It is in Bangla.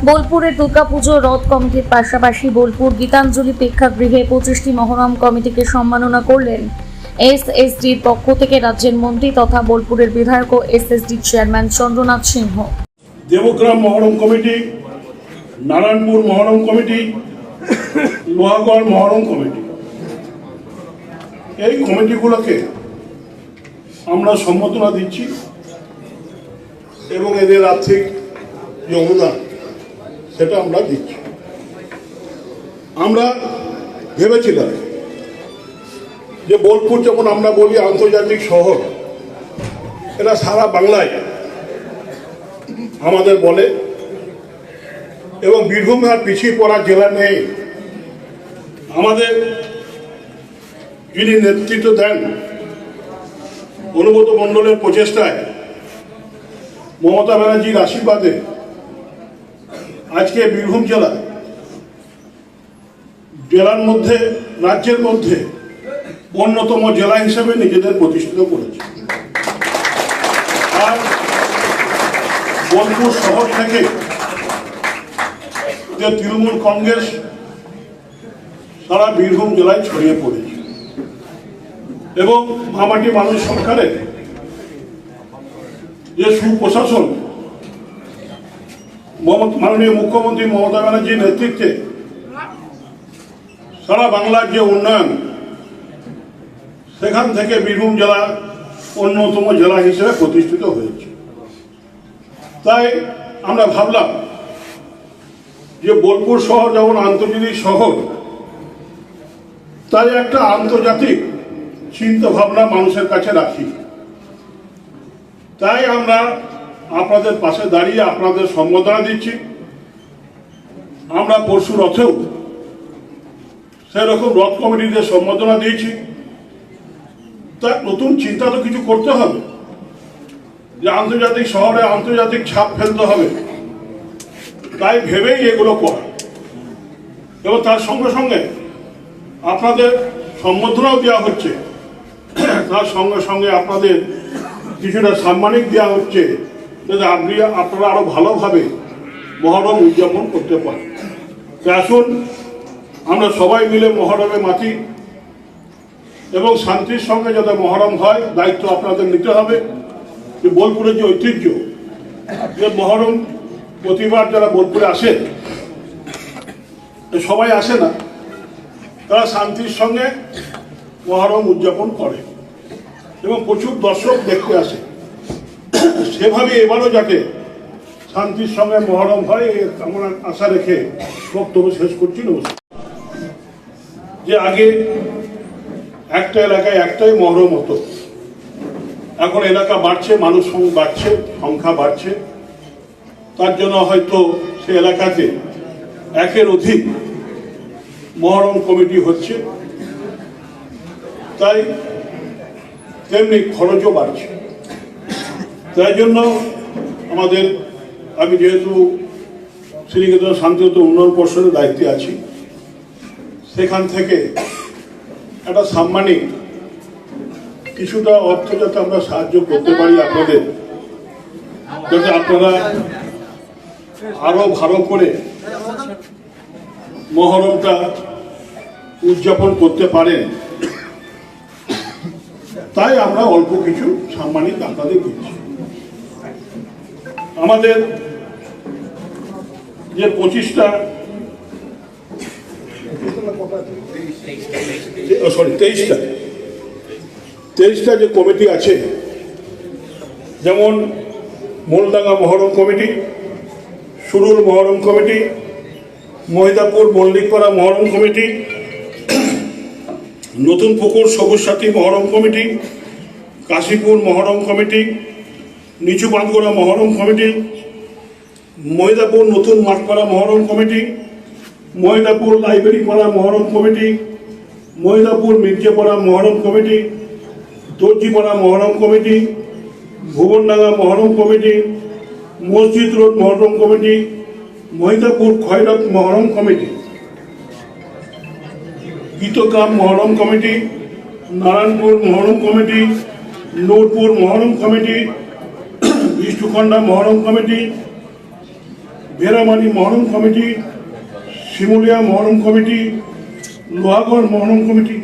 বোলপুরের দুর্গাপুজো রথ কমিটির পাশাপাশি বোলপুর গীতাঞ্জলি প্রেক্ষাগৃহে 25টি মহরম কমিটিকে সম্মাননা করলেন এসএসডির পক্ষ থেকে রাজ্যের মন্ত্রী তথা বোলপুরের বিধায়ক ও SSD chairman Chandranath Singha. Debgram Muharram committee, Narayanpur Muharram committee, Lohagarh Muharram committee, এই কমিটিগুলোকে আমরা সম্মাননা দিচ্ছি এবং এদের আর্থিক যে অনুদান সেটা আমরা দিচ্ছি। আমরা ভেবেছিলাম যে বোলপুর যেমন আমরা বলি আন্তর্জাতিক শহর, এটা সারা বাংলায় আমাদের বলে এবং বীরভূমে আর পিছিয়ে পড়া জেলা নেই। আমাদের যিনি নেতৃত্ব দেন অনুব্রত মণ্ডলের প্রচেষ্টায়, মমতা ব্যানার্জির আশীর্বাদে আজকে বীরভূম জেলার মধ্যে, রাজ্যের মধ্যে অন্যতম জেলা হিসেবে নিজেদের প্রতিষ্ঠিত করেছে। আর বোলপুর শহর থেকে যে তৃণমূল কংগ্রেস সারা বীরভূম জেলায় ছড়িয়ে পড়েছে এবং মামাটি মানুষ সরকারের যে সুপ্রশাসন, মাননীয় মুখ্যমন্ত্রী মমতা ব্যানার্জির নেতৃত্বে সারা বাংলার যে উন্নয়ন, সেখান থেকে বীরভূম জেলা অন্যতম জেলা হিসেবে প্রতিষ্ঠিত হয়েছে। তাই আমরা ভাবলাম যে বোলপুর শহর যেমন আন্তর্জাতিক শহর, তাই একটা আন্তর্জাতিক চিন্তা ভাবনা মানুষের কাছে রাখি। তাই আমরা আপনাদের পাশে দাঁড়িয়ে আপনাদের সম্বোধনা দিচ্ছি। আমরা পরশু রথেও সেরকম রথ কমিটিতে সম্বোধনা দিয়েছি। তা নতুন চিন্তা তো কিছু করতে হবে, যে আন্তর্জাতিক শহরে আন্তর্জাতিক ছাপ ফেলতে হবে, তাই ভেবেই এগুলো করা এবং তার সঙ্গে সঙ্গে আপনাদের সম্বোধনাও দেওয়া হচ্ছে, তার সঙ্গে সঙ্গে আপনাদের কিছুটা সাম্মানিক দেওয়া হচ্ছে যাতে আপনারা আরো ভালোভাবে মহরম উদযাপন করতে পারেন। আসুন আমরা সবাই মিলে মহরমে মাতি এবং শান্তির সঙ্গে যাতে মহরম হয়, দায়িত্ব আপনাদের নিতে হবে। যে বোলপুরের যে ঐতিহ্য, যে মহরম প্রতিবার যারা বোলপুরে আসে, সবাই আসে না, তারা শান্তির সঙ্গে মহরম উদযাপন করে এবং প্রচুর দর্শক দেখতে আসে। সেভাবে এবারও যাতে শান্তির সঙ্গে মহরম হয়, আমরা আশা রেখে বক্তব্য শেষ করছি। যে আগে একটা এলাকায় একটাই মহরম হতো, এখন এলাকা বাড়ছে, মানুষ বাড়ছে, সংখ্যা বাড়ছে, তার জন্য হয়তো সে এলাকাতে একের অধিক মহরম কমিটি হচ্ছে, তাই তেমনি খরচও বাড়ছে। তাই জন্য আমি যেহেতু শ্রীনিকেতন শান্তিনিকেতন উন্নয়ন পর্ষদের দায়িত্বে আছি, সেখান থেকে একটা সাম্মানিক কিছুটা অর্থ যাতে আমরা সাহায্য করতে পারি আপনাদের, যাতে আপনারা আরো ভালো করে মহরমটা উদযাপন করতে পারেন, তাই আমরা অল্প কিছু সাম্মানিক আপনাদের দিচ্ছি। আমাদের যে 23টা যে কমিটি আছে, যেমন Moldanga Muharram committee, Surul Muharram committee, Mohidapur Mallickpara Muharram committee, Natun Pukur Sabuj Sathi Muharram committee, Kashipur Muharram committee, Nichu Bandhgora Muharram committee, Mohidapur Natun Mathpara Muharram committee, Mohidapur library para Muharram committee, Mohidapur Mirzapara Muharram committee, Darjipara Muharram committee, Bhubandanga Muharram committee, Masjid road Muharram committee, Mohidapur Khayrat Muharram committee, Gitgram Muharram committee, Narayanpur Muharram committee, Nurpur Muharram committee, Bishnukhanda Muharram committee, Bheramani Muharram committee, Shimulia Muharram committee, Lohagarh Muharram committee